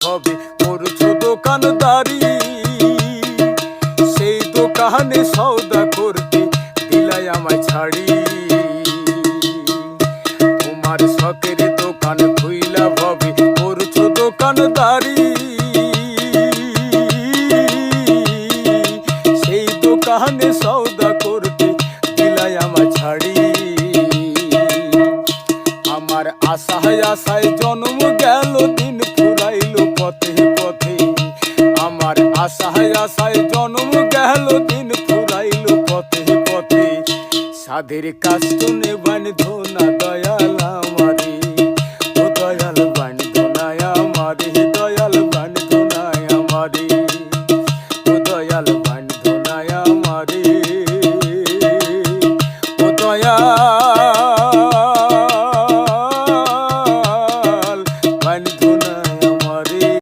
হবে করছো দোকানদারি, সেই দোকানে সওদা করতে দিলাই আমায় ছাড়ি। তোমার শখের দোকান খুইলা ভাবে করছো দোকানদারি, সেই দোকানে সওদা করতে দিলাই আমায় ছাড়ি। আমার আশায় আশায় জন্ম গেল, দিন ফুরাইল পথে পথে। আমার আশায় আশায় জন্ম গেল, দিন ফুরাইল পথে পথে। সাধের কাজ শুনে